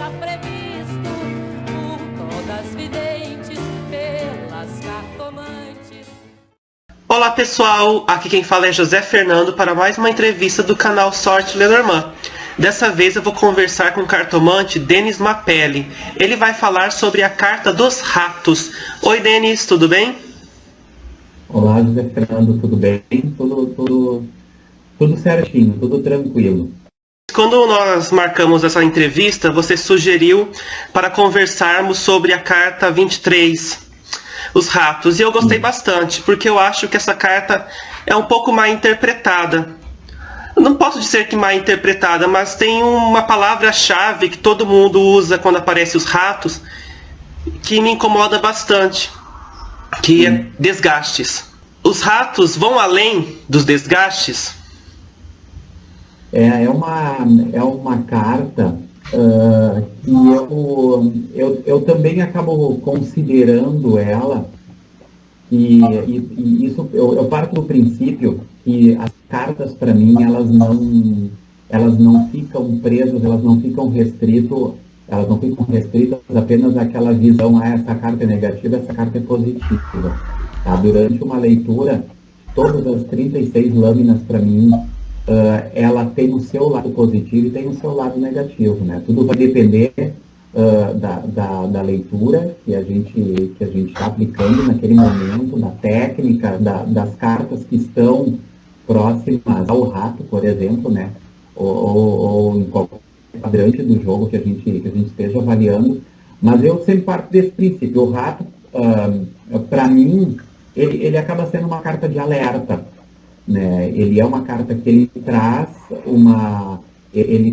está previsto por todas videntes, pelas cartomantes. Olá pessoal, aqui quem fala é José Fernando para mais uma entrevista do canal Sorte Lenormand. Dessa vez eu vou conversar com o cartomante Denis Mapelli. Ele vai falar sobre a carta dos ratos. Oi Denis, tudo bem? Olá, José Fernando, tudo bem? Tudo certinho, tudo tranquilo. Quando nós marcamos essa entrevista, você sugeriu para conversarmos sobre a carta 23, os ratos, e eu gostei bastante, porque eu acho que essa carta é um pouco mal interpretada. Não posso dizer que mal interpretada, mas tem uma palavra-chave que todo mundo usa quando aparece os ratos, que me incomoda bastante, que é desgastes. Os ratos vão além dos desgastes? É uma carta que eu também acabo considerando ela, e isso eu parto do princípio que as cartas, para mim, elas não ficam presas, elas não ficam restritas apenas àquela visão, essa carta é negativa, essa carta é positiva. Tá? Durante uma leitura, todas as 36 lâminas, para mim, ela tem o seu lado positivo e tem o seu lado negativo, né? Tudo vai depender da leitura que a gente está aplicando naquele momento, da técnica, das cartas que estão próximas ao rato, por exemplo, né? Ou em qualquer quadrante do jogo que a gente esteja avaliando. Mas eu sempre parto desse princípio. O rato, para mim, ele acaba sendo uma carta de alerta, né? Ele é uma carta que ele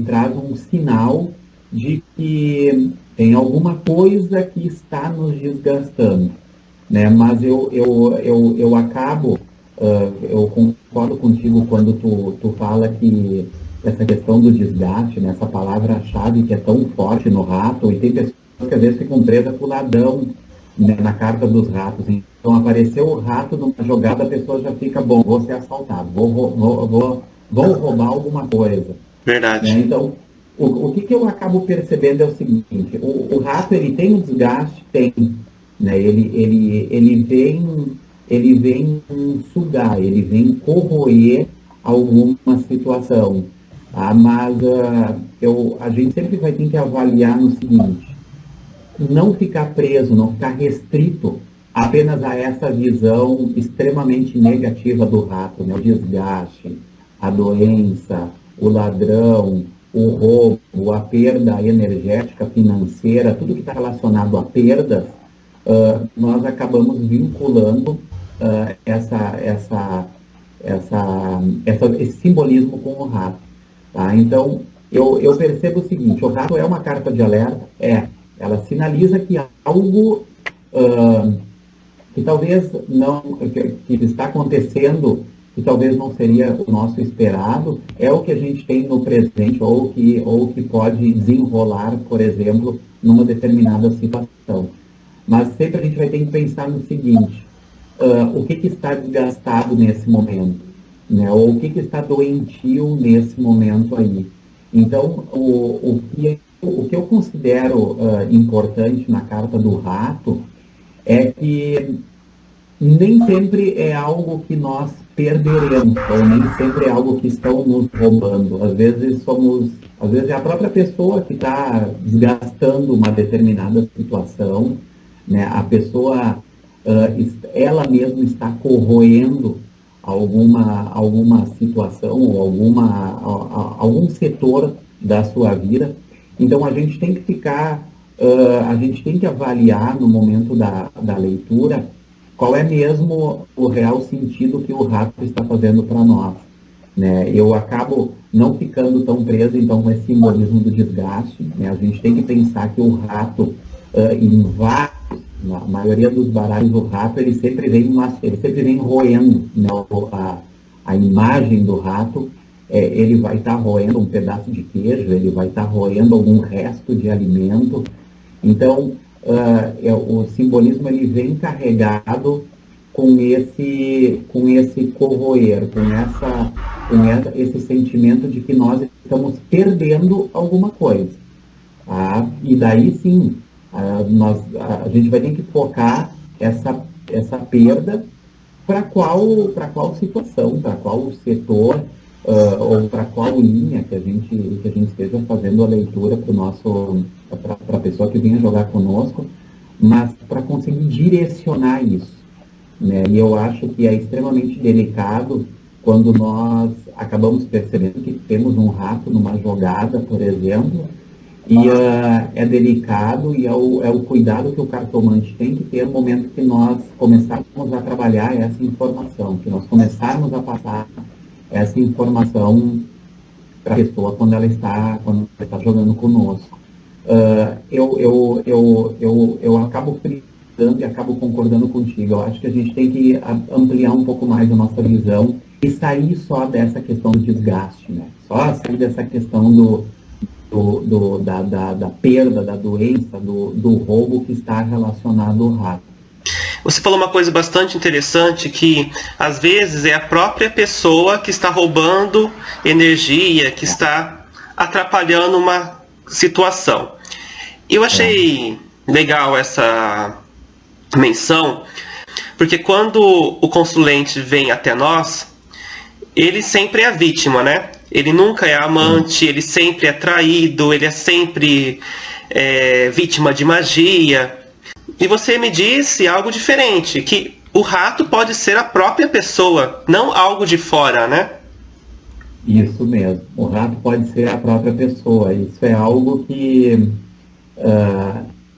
traz um sinal de que tem alguma coisa que está nos desgastando, né? Mas eu acabo, eu concordo contigo quando tu fala que essa questão do desgaste, né? Essa palavra-chave que é tão forte no rato, e tem pessoas que às vezes ficam presas com o ladrão, né, na carta dos ratos. Então apareceu o rato numa jogada, a pessoa já fica, bom, vou ser assaltado, vou roubar alguma coisa. Verdade. Né? Então, o que eu acabo percebendo é o seguinte: o rato, ele tem um desgaste? Tem. Né? Ele vem sugar, ele vem corroer alguma situação. Tá? Mas a gente sempre vai ter que avaliar no seguinte: não ficar preso, não ficar restrito apenas a essa visão extremamente negativa do rato, né? O desgaste, a doença, o ladrão, o roubo, a perda energética, financeira, tudo que está relacionado a perdas, nós acabamos vinculando esse simbolismo com o rato. Tá? Então, eu percebo o seguinte: o rato é uma carta de alerta, ela sinaliza que algo que talvez não, que está acontecendo, que talvez não seria o nosso esperado, é o que a gente tem no presente, ou que pode desenrolar, por exemplo, numa determinada situação. Mas sempre a gente vai ter que pensar no seguinte: o que está desgastado nesse momento, né? Ou o que está doentio nesse momento aí. Então, o que eu considero importante na carta do rato é que nem sempre é algo que nós perderemos, ou nem sempre é algo que estão nos roubando. Às vezes é a própria pessoa que está desgastando uma determinada situação, né? A pessoa, ela mesma está corroendo alguma situação ou algum setor da sua vida. Então a gente tem que a gente tem que avaliar no momento da leitura qual é mesmo o real sentido que o rato está fazendo para nós. Né? Eu acabo não ficando tão preso, então, com esse simbolismo do desgaste. Né? A gente tem que pensar que o rato, na maioria dos baralhos, o rato ele sempre vem roendo, né? A imagem do rato. Ele vai estar roendo um pedaço de queijo, ele vai estar roendo algum resto de alimento. Então, o simbolismo ele vem carregado com esse corroer, com esse sentimento de que nós estamos perdendo alguma coisa. tá? E daí sim, a gente vai ter que focar essa perda para qual situação, para qual setor, ou para qual linha que a gente esteja fazendo a leitura para a pessoa que venha jogar conosco, mas para conseguir direcionar isso, né? E eu acho que é extremamente delicado quando nós acabamos percebendo que temos um rato numa jogada, por exemplo, e é delicado e é o cuidado que o cartomante tem que ter no momento que nós começarmos a trabalhar essa informação, que nós começarmos a passar essa informação para a pessoa quando ela está jogando conosco. Eu acabo frisando e acabo concordando contigo. Eu acho que a gente tem que ampliar um pouco mais a nossa visão e sair só dessa questão do desgaste, né? Só sair dessa questão da perda, da doença, do roubo que está relacionado ao rato. Você falou uma coisa bastante interessante, que às vezes é a própria pessoa que está roubando energia, que está atrapalhando uma situação. Eu achei legal essa menção, porque quando o consulente vem até nós, ele sempre é a vítima, né? Ele nunca é amante, ele sempre é traído, ele é sempre vítima de magia. E você me disse algo diferente, que o rato pode ser a própria pessoa, não algo de fora, né? Isso mesmo, o rato pode ser a própria pessoa. Isso é algo que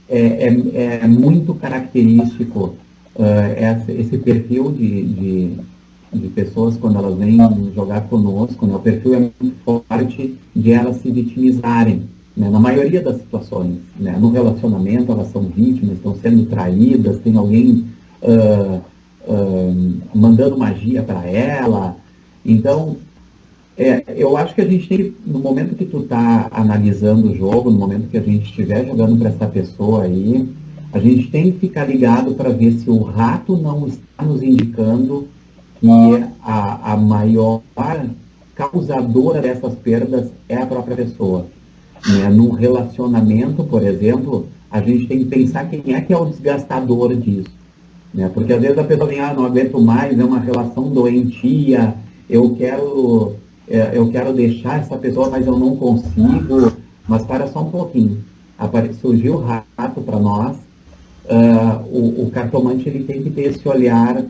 é muito característico, esse perfil de pessoas quando elas vêm jogar conosco, né? O perfil é muito forte de elas se vitimizarem, né? Na maioria das situações, né? No relacionamento elas são vítimas, estão sendo traídas, tem alguém mandando magia para ela. Então, eu acho que a gente tem, no momento que tu está analisando o jogo, no momento que a gente estiver jogando para essa pessoa aí, a gente tem que ficar ligado para ver se o rato não está nos indicando que a maior causadora dessas perdas é a própria pessoa, né? Num relacionamento, por exemplo, a gente tem que pensar quem é que é o desgastador disso, né? Porque às vezes a pessoa vem, não aguento mais, é uma relação doentia, eu quero deixar essa pessoa, mas eu não consigo. Mas para só um pouquinho, surgiu o rato para nós. O cartomante ele tem que ter esse olhar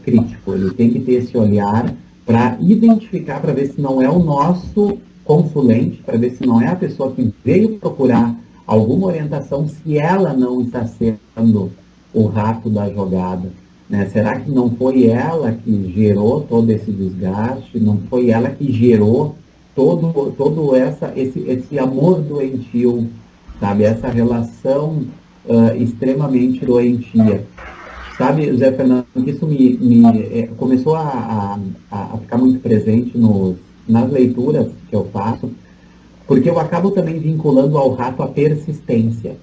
crítico, ele tem que ter esse olhar para identificar, para ver se não é o nosso consulente, para ver se não é a pessoa que veio procurar alguma orientação, se ela não está sendo o rato da jogada, né? Será que não foi ela que gerou todo esse desgaste, não foi ela que gerou todo esse amor doentio, sabe? Essa relação extremamente doentia. Sabe, Zé Fernando, que isso começou a ficar muito presente nas leituras que eu faço, porque eu acabo também vinculando ao rato a persistência,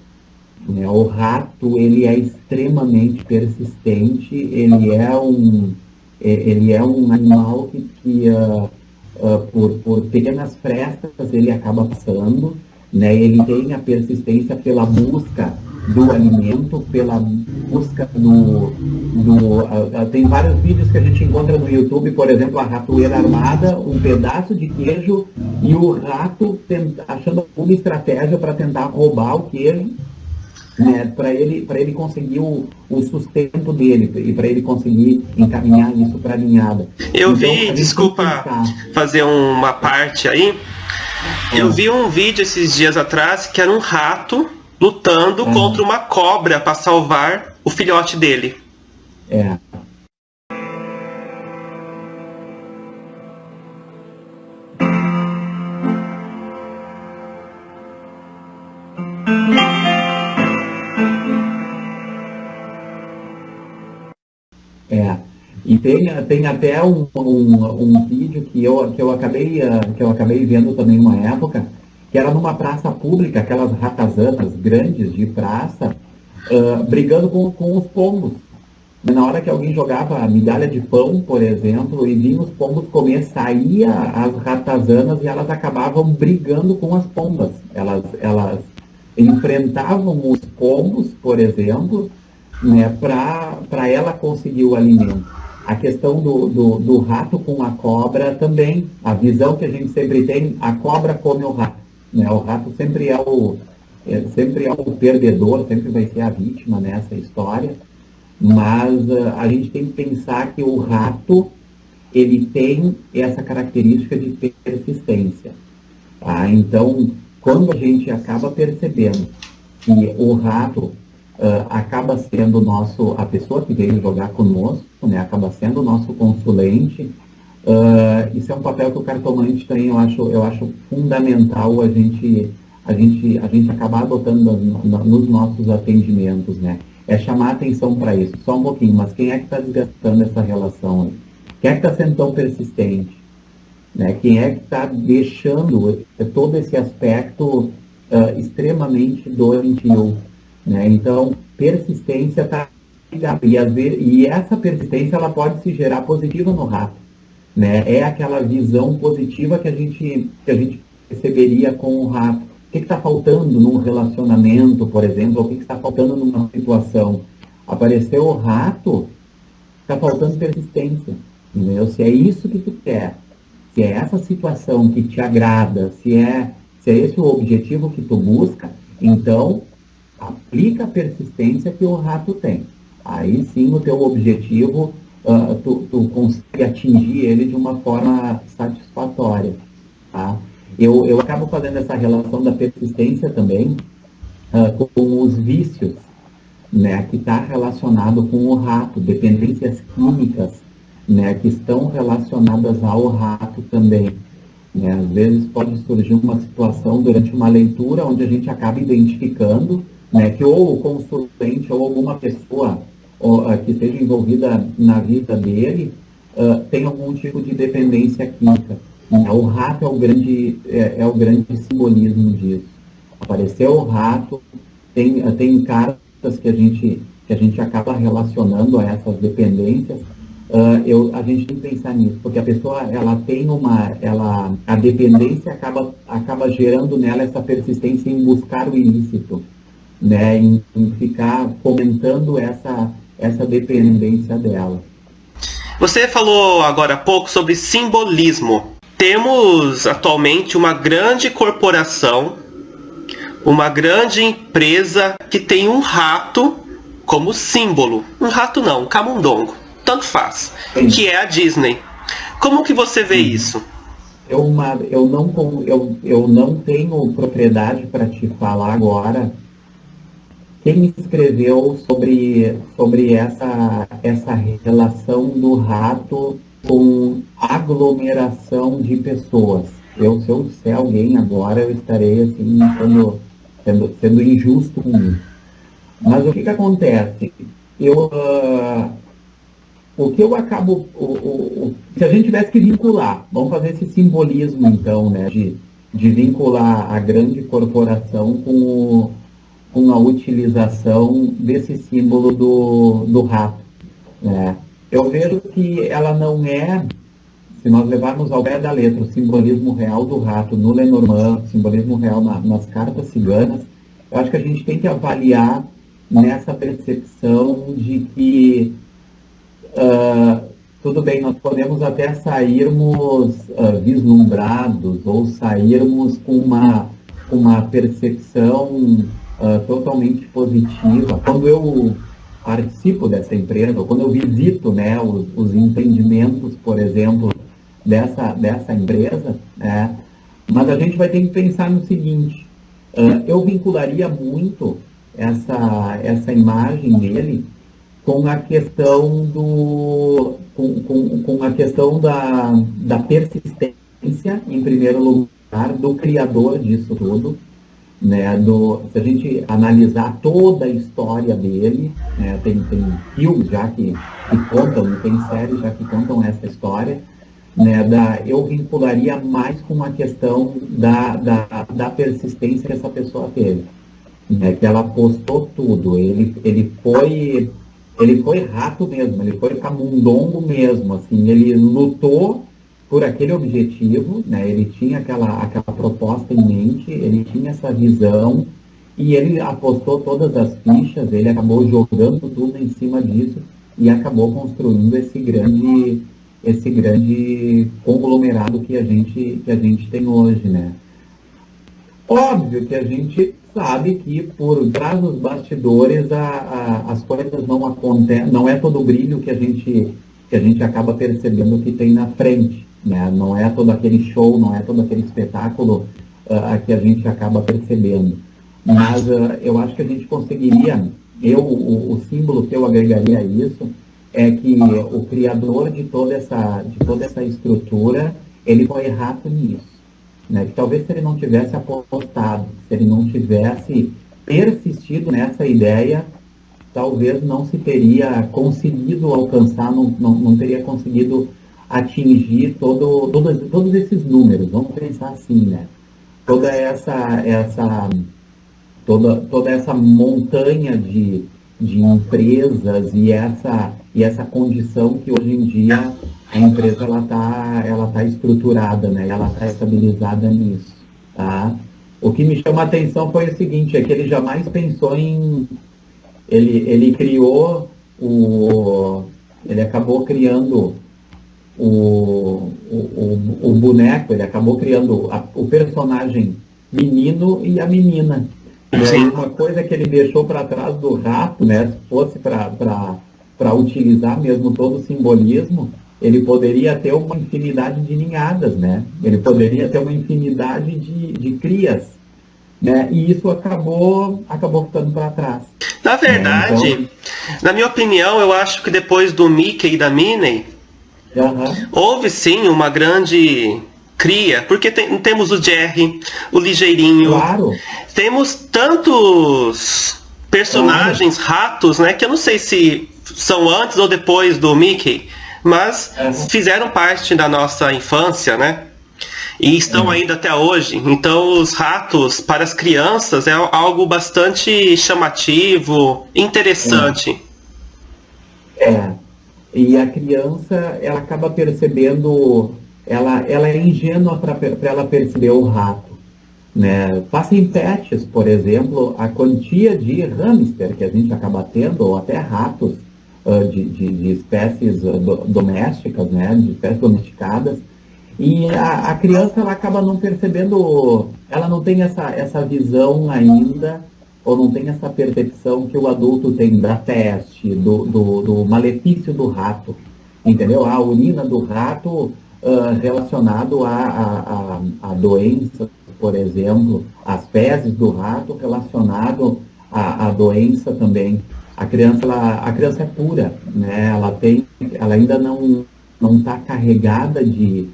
né? O rato, ele é extremamente persistente, ele é um animal que por pequenas frestas ele acaba passando, né? Ele tem a persistência pela busca do alimento, pela busca tem vários vídeos que a gente encontra no YouTube, por exemplo, a ratoeira armada, um pedaço de queijo e o rato achando uma estratégia para tentar roubar o queijo, né, para ele conseguir o sustento dele e para ele conseguir encaminhar isso para a ninhada. Eu vi, desculpa fazer uma parte aí, eu vi um vídeo esses dias atrás que era um rato lutando contra uma cobra para salvar o filhote dele. E tem até um vídeo que eu acabei vendo também uma época, que era numa praça pública, aquelas ratazanas grandes de praça, brigando com os pombos. Na hora que alguém jogava a migalha de pão, por exemplo, e vinham os pombos comer, saía as ratazanas e elas acabavam brigando com as pombas. Elas enfrentavam os pombos, por exemplo, né, para ela conseguir o alimento. A questão do rato com a cobra também, a visão que a gente sempre tem, a cobra come o rato. Né? O rato sempre é o perdedor, sempre vai ser a vítima nessa história, mas a gente tem que pensar que o rato, ele tem essa característica de persistência. Tá? Então, quando a gente acaba percebendo que o rato acaba sendo a pessoa que veio jogar conosco, né, acaba sendo o nosso consulente, isso é um papel que o cartomante tem, eu acho fundamental a gente acabar adotando nos nossos atendimentos, né? É chamar atenção para isso, só um pouquinho, mas quem é que está desgastando essa relação aí? Quem é que está sendo tão persistente? Né? Quem é que está deixando todo esse aspecto extremamente doentio? Né? Então, persistência está ligada. E essa persistência ela pode se gerar positiva no rato. Né? É aquela visão positiva que a gente receberia com o rato. O que está faltando num relacionamento, por exemplo? O que está faltando numa situação? Apareceu o rato, está faltando persistência. Entendeu? Se é isso que tu quer, se é essa situação que te agrada, se é esse o objetivo que tu busca, então aplica a persistência que o rato tem. Aí sim o teu objetivo, tu consegue atingir ele de uma forma satisfatória. Tá? Eu acabo fazendo essa relação da persistência também com os vícios, né, que está relacionado com o rato, dependências químicas, né, que estão relacionadas ao rato também. Né? Às vezes pode surgir uma situação durante uma leitura onde a gente acaba identificando, né, que ou o consulente ou alguma pessoa que esteja envolvida na vida dele tem algum tipo de dependência química. O rato é o grande simbolismo disso. Apareceu o rato, tem cartas que a gente acaba relacionando a essas dependências. A gente tem que pensar nisso, porque a pessoa ela tem a dependência acaba gerando nela essa persistência em buscar o ilícito, né, em ficar fomentando essa dependência dela. Você falou agora há pouco sobre simbolismo. Temos atualmente uma grande corporação, uma grande empresa que tem um rato como símbolo. Um rato não, um camundongo, tanto faz, que é a Disney. Como que você vê isso? Eu não tenho propriedade para te falar agora quem escreveu sobre essa relação do rato com aglomeração de pessoas. Se eu disser alguém agora, eu estarei assim, sendo injusto com isso. Mas o que acontece? O que eu acabo... se a gente tivesse que vincular, vamos fazer esse simbolismo então, né, de vincular a grande corporação com a utilização desse símbolo do rato. Né? Eu vejo que ela não é, se nós levarmos ao pé da letra o simbolismo real do rato no Lenormand, o simbolismo real nas cartas ciganas, eu acho que a gente tem que avaliar nessa percepção de que tudo bem, nós podemos até sairmos vislumbrados ou sairmos com uma percepção totalmente positiva. Quando eu participo dessa empresa, ou quando eu visito, né, os empreendimentos, por exemplo, dessa empresa, né, mas a gente vai ter que pensar no seguinte, eu vincularia muito essa imagem dele com a questão com a questão da persistência, em primeiro lugar, do criador disso tudo, né, se a gente analisar toda a história dele, né, tem filmes já que contam, e tem séries já que contam essa história, né, eu vincularia mais com a questão da persistência que essa pessoa teve, né, que ela postou tudo, ele foi rato mesmo, ele foi camundongo mesmo, assim, ele lutou por aquele objetivo, né? Ele tinha aquela proposta em mente, ele tinha essa visão, e ele apostou todas as fichas, ele acabou jogando tudo em cima disso e acabou construindo esse grande conglomerado que a gente tem hoje, né? Óbvio que a gente sabe que por trás dos bastidores as coisas não acontecem, não é todo o brilho que a gente acaba percebendo que tem na frente, né? Não é todo aquele show, não é todo aquele espetáculo que a gente acaba percebendo. Mas eu acho que a gente conseguiria, o símbolo que eu agregaria a isso é que o criador de toda essa estrutura, ele foi errado nisso. Né? Que talvez se ele não tivesse apostado, se ele não tivesse persistido nessa ideia, talvez não se teria conseguido alcançar, não teria conseguido atingir todos esses números, vamos pensar assim, né? Toda essa montanha de empresas e essa condição que hoje em dia a empresa ela tá estruturada, né? Ela está estabilizada nisso, tá? O que me chama a atenção foi o seguinte, é que ele jamais pensou ele criou ele acabou criando o boneco, ele acabou criando o personagem menino e a menina. Uma coisa que ele deixou para trás do rato, né? Se fosse para utilizar mesmo todo o simbolismo, ele poderia ter uma infinidade de ninhadas, né? Ele poderia ter uma infinidade de crias, né? E isso acabou ficando para trás. Na verdade, na minha opinião, eu acho que depois do Mickey e da Minnie, houve sim uma grande cria, porque temos o Jerry, o Ligeirinho, claro. Temos tantos personagens ratos, né, que eu não sei se são antes ou depois do Mickey, mas fizeram parte da nossa infância, né? E estão ainda até hoje. Então os ratos para as crianças é algo bastante chamativo, interessante. E a criança, ela acaba percebendo, ela é ingênua para ela perceber o rato, né? Passa em pets, por exemplo, a quantia de hamster que a gente acaba tendo, ou até ratos de espécies domésticas, né? De espécies domesticadas. E a criança, ela acaba não percebendo, ela não tem essa visão ainda, ou não tem essa percepção que o adulto tem da peste, do malefício do rato, entendeu? A urina do rato relacionado a doenças, por exemplo, as fezes do rato relacionado a doença também. A criança é pura, né? Ela ainda não está carregada de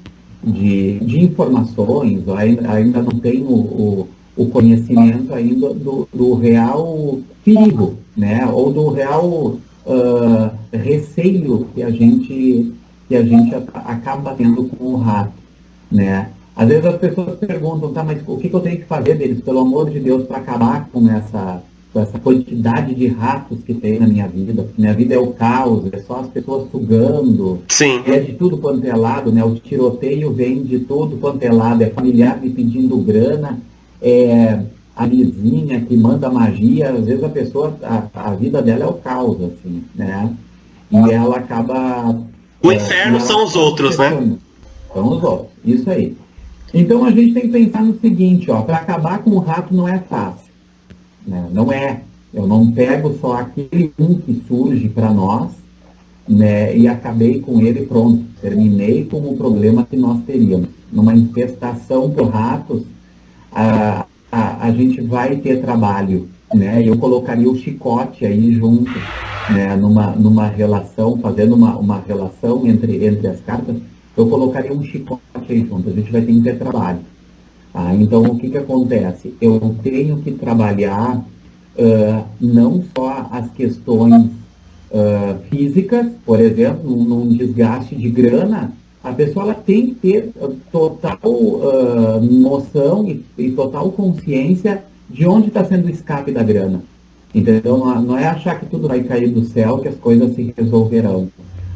informações, ainda não tem o conhecimento ainda do real perigo, né? Ou do real receio que a gente acaba tendo com o rato, né? Às vezes as pessoas perguntam, tá, mas o que eu tenho que fazer deles, pelo amor de Deus, para acabar com essa quantidade de ratos que tem na minha vida? Porque minha vida é o caos, é só as pessoas sugando. Sim. É de tudo quanto é lado, né? O tiroteio vem de tudo quanto é lado, é familiar me pedindo grana, é a vizinha que manda magia, às vezes a pessoa, a vida dela é o caos, assim, né? E ela acaba... O inferno são os outros, né? São os outros, isso aí. Então a gente tem que pensar no seguinte, ó, para acabar com o rato não é fácil, né? Não é. Eu não pego só aquele que surge para nós, né, e acabei com ele, pronto, terminei com o problema que nós teríamos. Numa infestação por ratos, a gente vai ter trabalho, né? Eu colocaria o chicote aí junto, né, numa relação, fazendo uma relação entre as cartas, eu colocaria um chicote aí junto, a gente vai ter que ter trabalho. Então, o que acontece? Eu tenho que trabalhar não só as questões físicas, por exemplo, num desgaste de grana, a pessoa ela tem que ter total noção e total consciência de onde está sendo o escape da grana. Entendeu? Não é achar que tudo vai cair do céu, que as coisas se resolverão.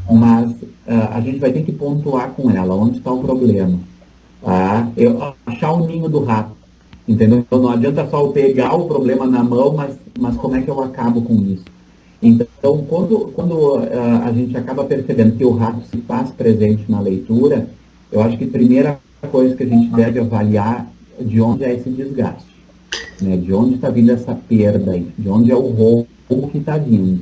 Mas a gente vai ter que pontuar com ela onde está o problema. Achar o ninho do rato. Entendeu? Então não adianta só eu pegar o problema na mão, mas como é que eu acabo com isso? Então, quando a gente acaba percebendo que o rato se faz presente na leitura, eu acho que a primeira coisa que a gente deve avaliar de onde é esse desgaste, né? De onde está vindo essa perda aí, de onde é o roubo que está vindo.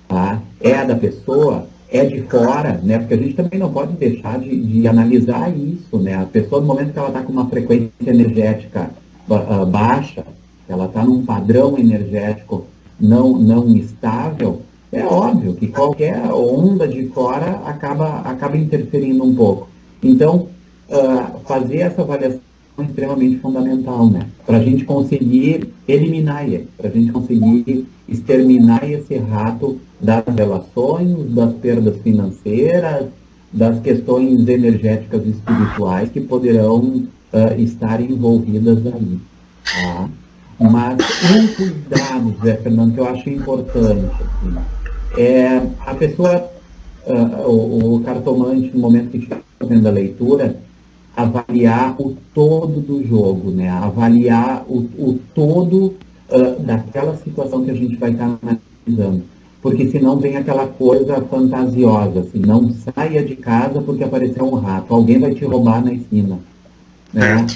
Tá? É da pessoa, é de fora, né? Porque a gente também não pode deixar de analisar isso, né? A pessoa, no momento que ela está com uma frequência energética baixa, ela está num padrão energético não estável, é óbvio que qualquer onda de fora acaba interferindo um pouco. Então, fazer essa avaliação é extremamente fundamental, né? Para a gente conseguir eliminar ele, para a gente conseguir exterminar esse rato das relações, das perdas financeiras, das questões energéticas e espirituais que poderão estar envolvidas aí. Tá? Mas um cuidado, Zé Fernando, que eu acho importante, assim, é a pessoa, o cartomante, no momento que estiver fazendo a leitura, avaliar o todo do jogo, né? Avaliar o todo daquela situação que a gente vai estar analisando. Porque senão vem aquela coisa fantasiosa, assim, não saia de casa porque apareceu um rato, alguém vai te roubar na esquina. Né?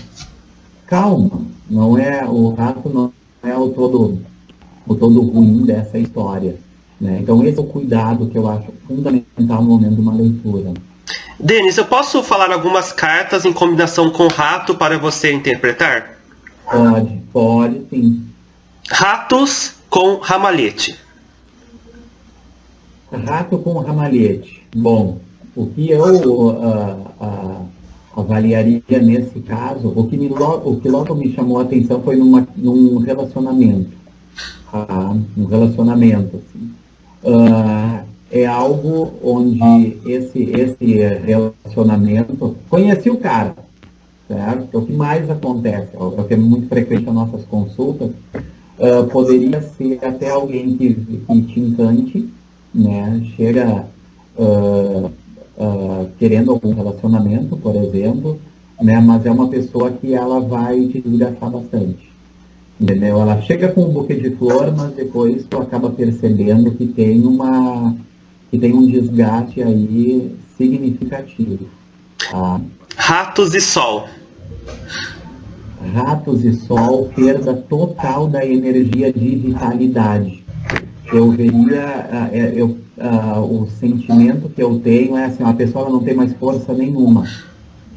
Calma, não é, o rato não é o todo ruim dessa história. Né? Então esse é o cuidado que eu acho fundamental no momento de uma leitura. Denis, eu posso falar algumas cartas em combinação com rato para você interpretar? Pode sim. Ratos com ramalhete. Rato com ramalhete. Bom, o que eu avaliaria nesse caso, o que logo me chamou a atenção foi num relacionamento. Um relacionamento. Assim. É algo onde esse relacionamento... Conheci o cara, certo? É o que mais acontece, é o que é muito frequente nas nossas consultas. Poderia ser até alguém que te encante, né? Chega querendo algum relacionamento, por exemplo, né? Mas é uma pessoa que ela vai te desgastar bastante. Entendeu? Ela chega com um buquê de flor, mas depois tu acaba percebendo que tem um desgaste aí significativo. Tá? Ratos e sol. Ratos e sol, perda total da energia de vitalidade. Eu veria, o sentimento que eu tenho é assim, a pessoa não tem mais força nenhuma.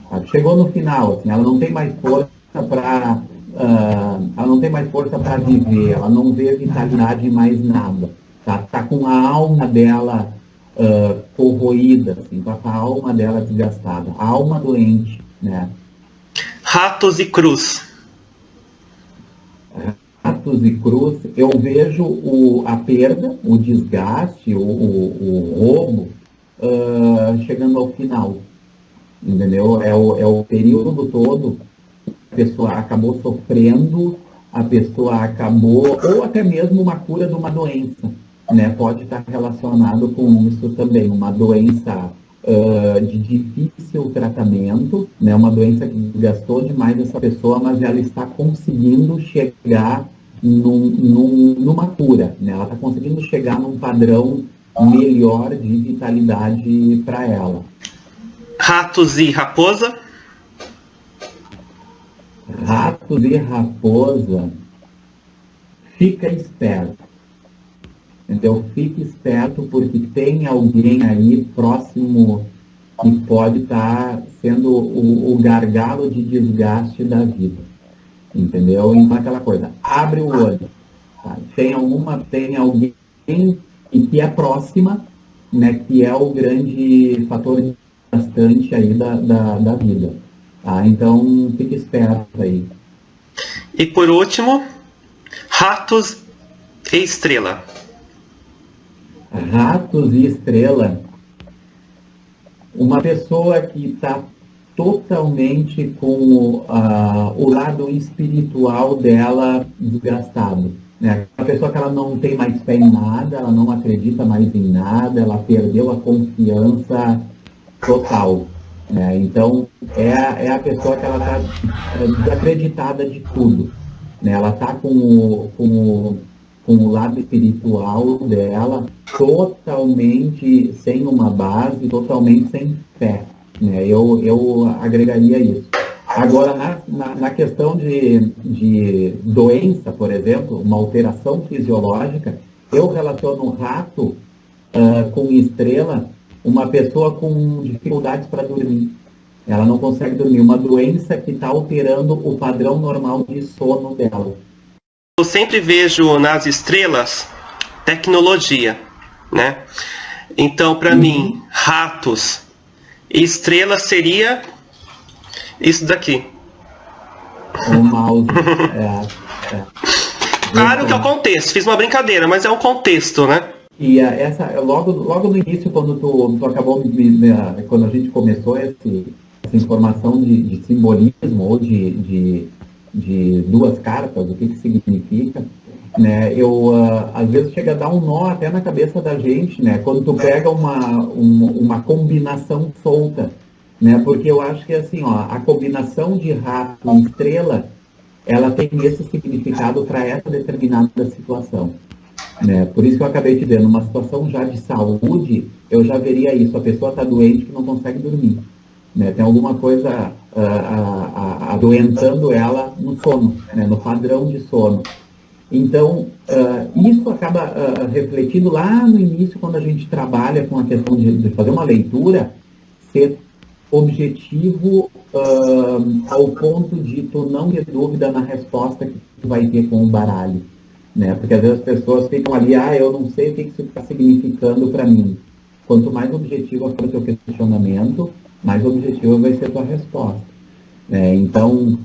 Tá? Chegou no final, assim, ela não tem mais força para viver, ela não vê vitalidade em mais nada. Tá com a alma dela corroída, assim, com a alma dela desgastada, a alma doente, né? Ratos e cruz. Ratos e cruz, eu vejo a perda, o desgaste, o roubo chegando ao final, entendeu? É o período todo, a pessoa acabou sofrendo, a pessoa acabou, ou até mesmo uma cura de uma doença, né? Pode estar relacionado com isso também, uma doença de difícil tratamento, né? Uma doença que desgastou demais essa pessoa, mas ela está conseguindo chegar numa cura, né? Ela está conseguindo chegar num padrão melhor de vitalidade para ela. Ratos e raposa. Ratos e raposa, fica esperto. Entendeu? Fique esperto porque tem alguém aí próximo que pode estar sendo o gargalo de desgaste da vida. Entendeu? Então aquela coisa, abre o olho. Tá? Tem alguém que é próxima, né, que é o grande fator desgastante aí da vida. Tá? Então fique esperto aí. E por último, ratos e estrela. Ratos e estrela, uma pessoa que está totalmente com o lado espiritual dela desgastado. Né? A pessoa que ela não tem mais fé em nada, ela não acredita mais em nada, ela perdeu a confiança total. né? Então, é a pessoa que ela está desacreditada de tudo, né? Ela está com o lado espiritual dela totalmente sem uma base, totalmente sem fé, né? Eu agregaria isso. Agora, na questão de doença, por exemplo, uma alteração fisiológica, eu relaciono o rato com estrela, uma pessoa com dificuldades para dormir. Ela não consegue dormir. Uma doença que está alterando o padrão normal de sono dela. Eu sempre vejo nas estrelas tecnologia, né? Então, para mim, ratos e estrelas seria isso daqui. O mouse. Claro que é o contexto. Fiz uma brincadeira, mas é um contexto, né? E logo no início, quando tu acabou, quando a gente começou essa informação de simbolismo ou de duas cartas, o que significa, né? Às vezes chega a dar um nó até na cabeça da gente, né? Quando tu pega uma combinação solta, né? Porque eu acho que assim, ó, a combinação de rato e estrela, ela tem esse significado para essa determinada situação. Né? Por isso que eu acabei te dizendo, numa situação já de saúde, eu já veria isso, a pessoa está doente que não consegue dormir. Né? Tem alguma coisa adoentando ela no sono, né? No padrão de sono. Então, isso acaba refletindo lá no início, quando a gente trabalha com a questão de fazer uma leitura, ser objetivo ao ponto de tu não ter dúvida na resposta que tu vai ter com o baralho. Né? Porque às vezes as pessoas ficam ali, eu não sei o que isso está significando para mim. Quanto mais objetivo for o teu questionamento, mais objetiva vai ser a tua resposta. Então,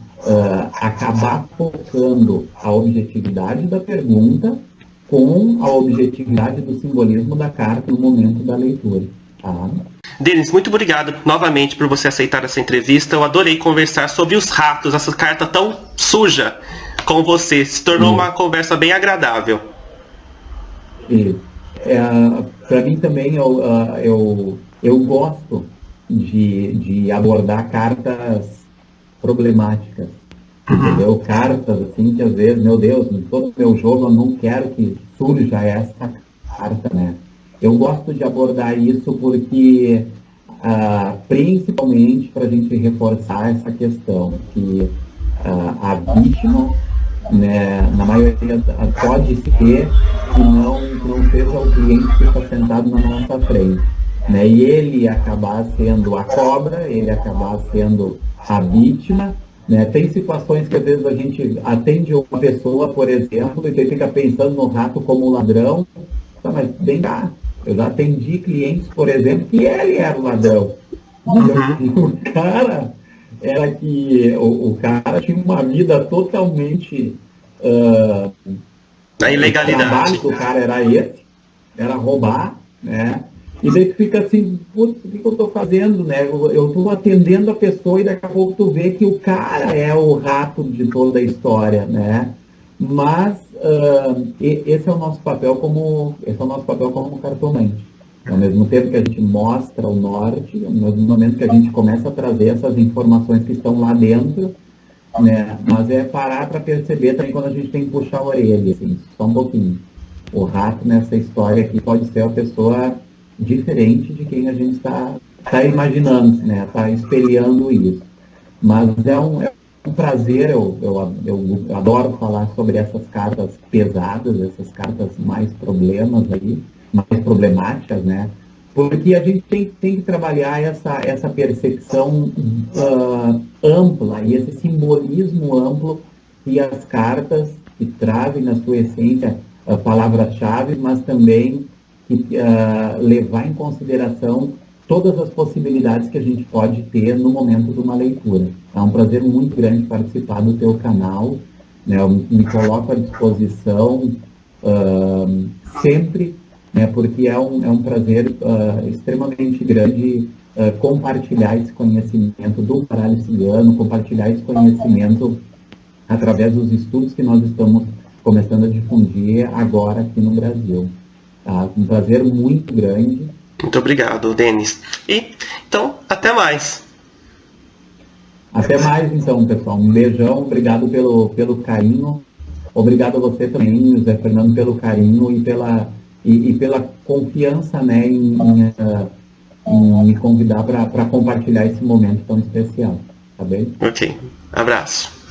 acabar focando a objetividade da pergunta com a objetividade do simbolismo da carta no momento da leitura. Tá? Denis, muito obrigado novamente por você aceitar essa entrevista. Eu adorei conversar sobre os ratos, essa carta tão suja com você. Se tornou uma conversa bem agradável. Para mim também, eu gosto de abordar cartas problemáticas. Entendeu? Cartas assim que às vezes, meu Deus, em todo o meu jogo eu não quero que surja essa carta, né? Eu gosto de abordar isso porque, principalmente para a gente reforçar essa questão, que a vítima, né, na maioria pode ser que não seja o cliente que está sentado na nossa frente. Né, e ele acabar sendo a cobra, ele acabar sendo a vítima. Né? Tem situações que às vezes a gente atende uma pessoa, por exemplo, e ele fica pensando no rato como ladrão. Tá, mas vem cá, eu já atendi clientes, por exemplo, que ele era o ladrão. O cara era que o cara tinha uma vida totalmente a ilegalidade. O trabalho do cara era esse, era roubar, né? E daí tu fica assim, putz, o que eu estou fazendo, né? Eu estou atendendo a pessoa e daqui a pouco tu vê que o cara é o rato de toda a história, né? Mas esse é o nosso papel como cartomante. Ao mesmo tempo que a gente mostra o norte, no mesmo momento que a gente começa a trazer essas informações que estão lá dentro, né? Mas é parar para perceber também quando a gente tem que puxar a orelha, assim, só um pouquinho. O rato nessa história aqui pode ser uma pessoa diferente de quem a gente está imaginando, né? Está espelhando isso. Mas é um prazer, eu adoro falar sobre essas cartas pesadas, essas cartas mais problemáticas, né? Porque a gente tem que trabalhar essa percepção ampla e esse simbolismo amplo que as cartas que trazem na sua essência palavras-chave, mas também levar em consideração todas as possibilidades que a gente pode ter no momento de uma leitura. É um prazer muito grande participar do teu canal, né? Eu me coloco à disposição sempre, né? Porque é um prazer extremamente grande compartilhar esse conhecimento do baralho cigano, compartilhar esse conhecimento através dos estudos que nós estamos começando a difundir agora aqui no Brasil. Tá? Um prazer muito grande. Muito obrigado, Denis. E, então, até mais. Até mais, então, pessoal. Um beijão, obrigado pelo carinho. Obrigado a você também, José Fernando, pelo carinho e pela confiança, né, em me convidar para compartilhar esse momento tão especial. Tá bem? Ok. Abraço.